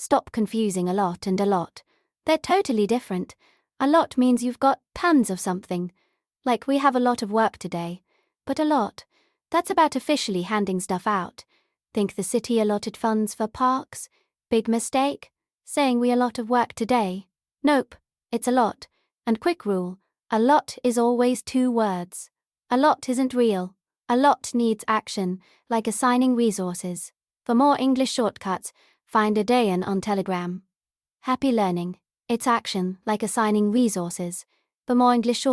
Stop confusing a lot and a lot. They're totally different. A lot means you've got tons of something. Like we have a lot of work today. But a lot, that's about officially handing stuff out. Think the city allotted funds for parks? Big mistake? Saying we a lot of work today? Nope, it's a lot. And quick rule, a lot is always 2 words. A lot isn't real. A lot needs action, like assigning resources. For more English shortcuts, find Adayan on Telegram. Happy learning. It's action, like assigning resources. For more English shortcuts,